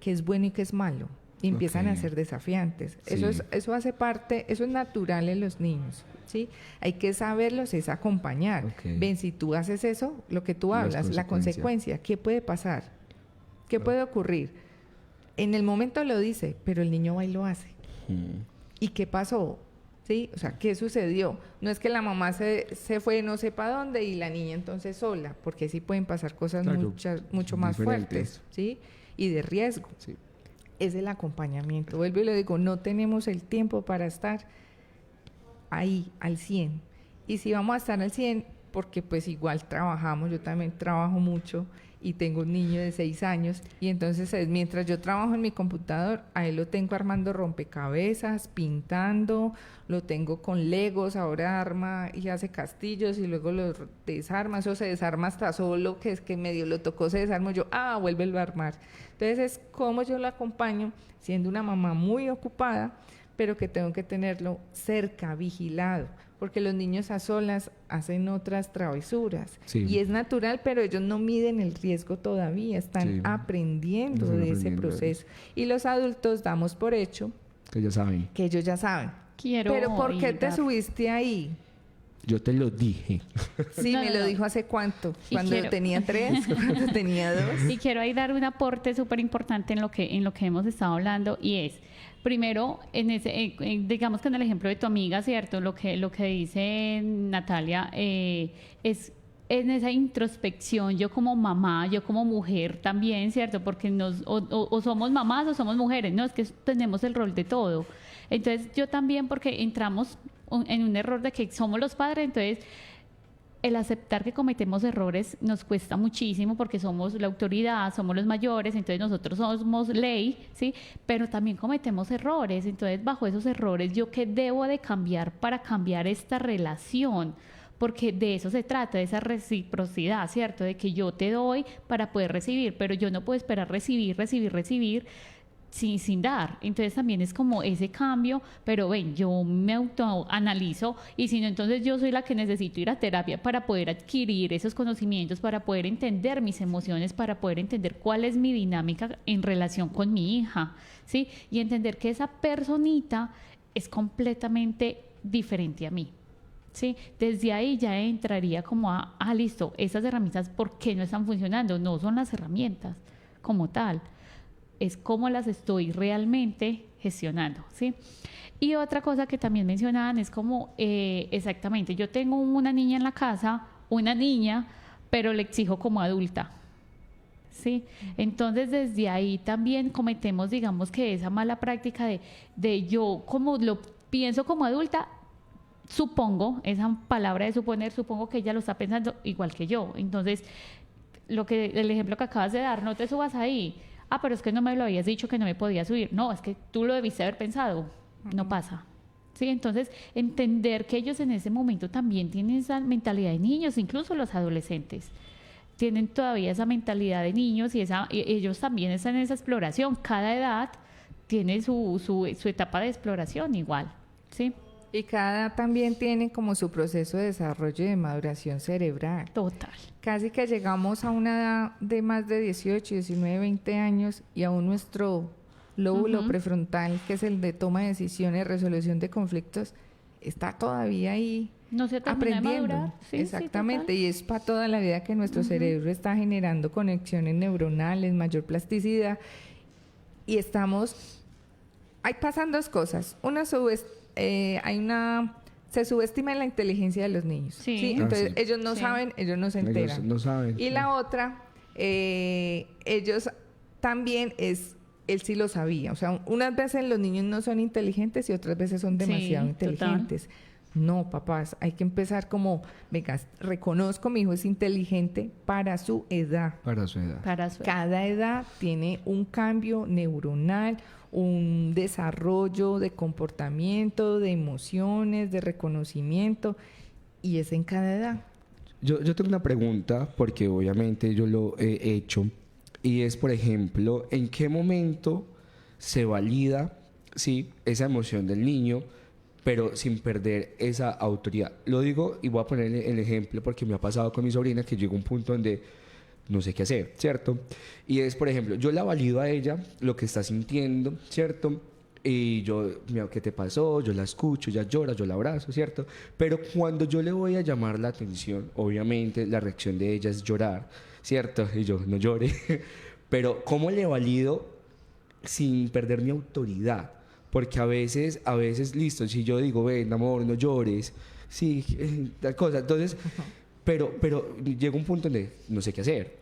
qué es bueno y qué es malo. y empiezan a ser desafiantes. Sí. Eso hace parte, eso es natural en los niños, ¿sí? Hay que saberlos, es acompañar. Ven, si tú haces eso, lo que tú hablas, la consecuencia, ¿qué puede pasar? ¿Qué puede ocurrir? En el momento lo dice, pero el niño va y lo hace. ¿Y qué pasó? ¿Sí? O sea, ¿qué sucedió? No es que la mamá se fue no sé para dónde y la niña entonces sola, porque sí pueden pasar cosas mucho más fuertes, ¿sí? Y de riesgo. Sí. Es el acompañamiento. Vuelvo y le digo, no tenemos el tiempo para estar ahí al 100. Y si vamos a estar al 100, porque pues igual trabajamos, yo también trabajo mucho y tengo un niño de 6 años y entonces mientras yo trabajo en mi computador, a él lo tengo armando rompecabezas, pintando, lo tengo con legos, ahora arma y hace castillos y luego los desarma, eso se desarma hasta solo, que es que medio lo tocó, se desarmó, yo, vuélvelo a armar. Entonces es como yo lo acompaño, siendo una mamá muy ocupada, pero que tengo que tenerlo cerca, vigilado, porque los niños a solas hacen otras travesuras. Sí. Y es natural, pero ellos no miden el riesgo todavía, están aprendiendo de ese proceso. Y los adultos damos por hecho que ellos saben. Que ellos ya saben. Pero ¿por qué te subiste ahí? Yo te lo dije. Sí, me lo dijo hace cuánto. Cuando tenía 3, cuando tenía 2. Y quiero ahí dar un aporte súper importante en lo que hemos estado hablando, y es, primero, digamos que en el ejemplo de tu amiga, ¿cierto? Lo que dice Natalia es en esa introspección, yo como mamá, yo como mujer también, ¿cierto? Porque o somos mamás o somos mujeres, no, es que tenemos el rol de todo. Entonces yo también, porque entramos en un error de que somos los padres, entonces el aceptar que cometemos errores nos cuesta muchísimo porque somos la autoridad, somos los mayores, entonces nosotros somos ley, ¿sí? Pero también cometemos errores, entonces bajo esos errores, ¿yo qué debo de cambiar para cambiar esta relación? Porque de eso se trata, de esa reciprocidad, ¿cierto? De que yo te doy para poder recibir, pero yo no puedo esperar recibir sin dar. Entonces también es como ese cambio, pero ven, yo me autoanalizo y si no, entonces yo soy la que necesito ir a terapia para poder adquirir esos conocimientos, para poder entender mis emociones, para poder entender cuál es mi dinámica en relación con mi hija, ¿sí? Y entender que esa personita es completamente diferente a mí, ¿sí? Desde ahí ya entraría como listo, esas herramientas, ¿por qué no están funcionando? No son las herramientas como tal, es cómo las estoy realmente gestionando, ¿sí? Y otra cosa que también mencionaban es como, exactamente, yo tengo una niña en la casa, pero le exijo como adulta, ¿sí? Entonces, desde ahí también cometemos, digamos que esa mala práctica de yo, como lo pienso como adulta, esa palabra de suponer, supongo que ella lo está pensando igual que yo. Entonces, el ejemplo que acabas de dar, no te subas ahí. Pero es que no me lo habías dicho que no me podía subir. No, es que tú lo debiste haber pensado. No pasa. ¿Sí? Entonces, entender que ellos en ese momento también tienen esa mentalidad de niños, incluso los adolescentes tienen todavía esa mentalidad de niños y ellos también están en esa exploración. Cada edad tiene su etapa de exploración igual, ¿sí? Y cada edad también tiene como su proceso de desarrollo y de maduración cerebral. Total. Casi que llegamos a una edad de más de 18, 19, 20 años y aún nuestro lóbulo prefrontal, que es el de toma de decisiones, resolución de conflictos, está todavía ahí no se aprendiendo. De madurar. Sí, exactamente, y es para toda la vida que nuestro cerebro está generando conexiones neuronales, mayor plasticidad, y pasan dos cosas. Una se subestima la inteligencia de los niños. Sí. Entonces, ellos no saben, ellos no se enteran. Ellos no saben. Y la otra, ellos también él sí lo sabía. O sea, unas veces los niños no son inteligentes y otras veces son demasiado inteligentes. Total. No, papás, hay que empezar como, venga, reconozco, mi hijo es inteligente para su edad. Para su edad. Cada edad tiene un cambio neuronal, un desarrollo de comportamiento, de emociones, de reconocimiento, y es en cada edad. Yo tengo una pregunta, porque obviamente yo lo he hecho, y es, por ejemplo, ¿en qué momento se valida, sí, esa emoción del niño, pero sin perder esa autoridad? Lo digo y voy a poner el ejemplo porque me ha pasado con mi sobrina, que llegó a un punto donde no sé qué hacer, ¿cierto? Y es, por ejemplo, yo la valido a ella lo que está sintiendo, ¿cierto? Y yo, mira, ¿qué te pasó? Yo la escucho, ella llora, yo la abrazo, ¿cierto? Pero cuando yo le voy a llamar la atención, obviamente la reacción de ella es llorar, ¿cierto? Y yo, no llore. Pero ¿cómo le valido sin perder mi autoridad? Porque a veces, listo, si yo digo, ven, amor, no llores, sí, tal cosa. Entonces, pero llega un punto donde no sé qué hacer.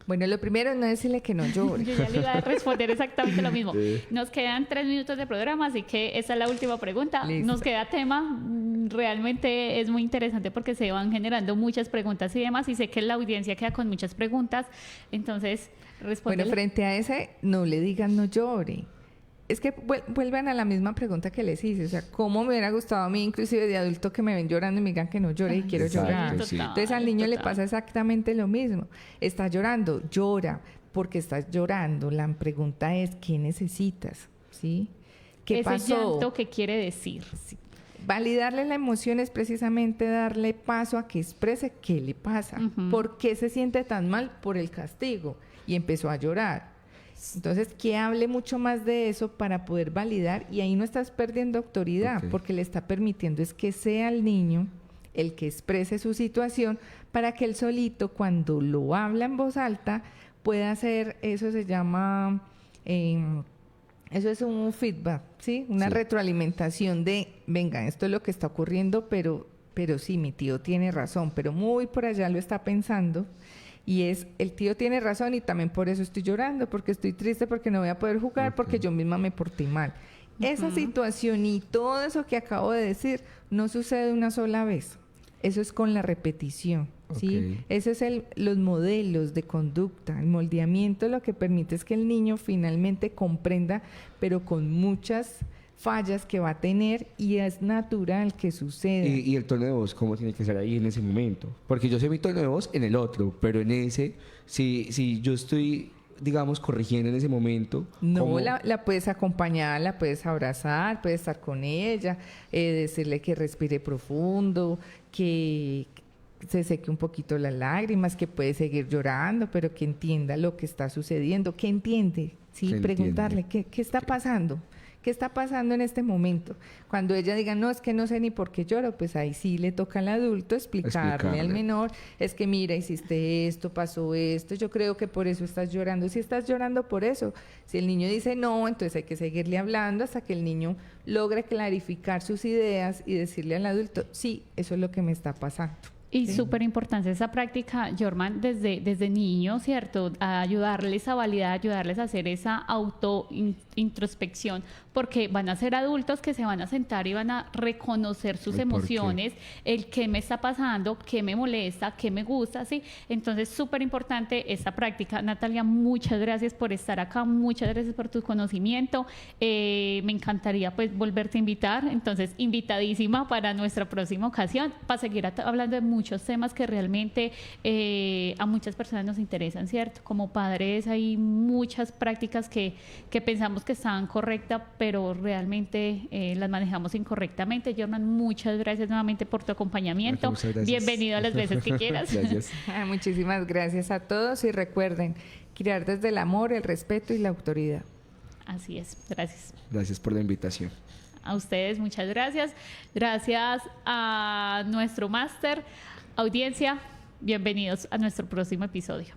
Bueno, lo primero es no decirle que no llore. Yo ya le iba a responder exactamente lo mismo. Nos quedan 3 minutos de programa, así que esa es la última pregunta. Listo. Nos queda tema. Realmente es muy interesante porque se van generando muchas preguntas y demás, y sé que la audiencia queda con muchas preguntas. Entonces, responde. Bueno, frente a ese, no le digan no llore. Es que vuelvan a la misma pregunta que les hice. O sea, ¿cómo me hubiera gustado a mí, inclusive de adulto, que me ven llorando y me digan que no llore y quiero Exacto, llorar? sí. Entonces al niño le pasa exactamente lo mismo. Está llorando, llora. ¿Por qué estás llorando? La pregunta es, ¿qué necesitas? ¿Sí? ¿Qué ese pasó? llanto, ¿qué quiere decir? Sí. Validarle la emoción es precisamente darle paso a que exprese qué le pasa. ¿Por qué se siente tan mal? Por el castigo. Y empezó a llorar. Entonces, que hable mucho más de eso para poder validar, y ahí no estás perdiendo autoridad, porque le está permitiendo es que sea el niño el que exprese su situación para que él solito, cuando lo habla en voz alta, pueda hacer, eso se llama, eso es un feedback, ¿sí? Una retroalimentación de, venga, esto es lo que está ocurriendo, pero sí, mi tío tiene razón, pero muy por allá lo está pensando. Y es, el tío tiene razón y también por eso estoy llorando, porque estoy triste, porque no voy a poder jugar, porque yo misma me porté mal. Esa situación y todo eso que acabo de decir no sucede una sola vez. Eso es con la repetición, ¿sí? Eso es los modelos de conducta, el moldeamiento, lo que permite es que el niño finalmente comprenda, pero con muchas fallas que va a tener, y es natural que suceda. Y el tono de voz, ¿cómo tiene que ser ahí en ese momento? Porque yo sé mi tono de voz en el otro, pero en ese, si yo estoy, digamos, corrigiendo en ese momento... No, la puedes acompañar, la puedes abrazar, puedes estar con ella, decirle que respire profundo, que se seque un poquito las lágrimas, que puede seguir llorando, pero que entienda lo que está sucediendo, que entiende, ¿sí? Preguntarle, ¿qué está pasando? ¿Qué está pasando en este momento? Cuando ella diga, no, es que no sé ni por qué lloro, pues ahí sí le toca al adulto explicarle al menor, es que mira, hiciste esto, pasó esto, yo creo que por eso estás llorando. Si estás llorando por eso, si el niño dice no, entonces hay que seguirle hablando hasta que el niño logre clarificar sus ideas y decirle al adulto, sí, eso es lo que me está pasando. Y súper importante esa práctica, Jorman, desde niños, ¿cierto? A ayudarles a validar, ayudarles a hacer esa introspección, porque van a ser adultos que se van a sentar y van a reconocer sus emociones, el qué me está pasando, qué me molesta, qué me gusta, ¿sí? Entonces, súper importante esta práctica. Natalia, muchas gracias por estar acá, muchas gracias por tu conocimiento. Me encantaría pues volverte a invitar, entonces invitadísima para nuestra próxima ocasión, para seguir hablando de muchos temas que realmente a muchas personas nos interesan, ¿cierto? Como padres hay muchas prácticas que pensamos que estaban correctas, pero realmente las manejamos incorrectamente. Jorman, muchas gracias nuevamente por tu acompañamiento. Bienvenido a las veces que quieras. Gracias. Muchísimas gracias a todos, y recuerden, criar desde el amor, el respeto y la autoridad. Así es, gracias. Gracias por la invitación. A ustedes, muchas gracias. Gracias a nuestro máster. Audiencia, bienvenidos a nuestro próximo episodio.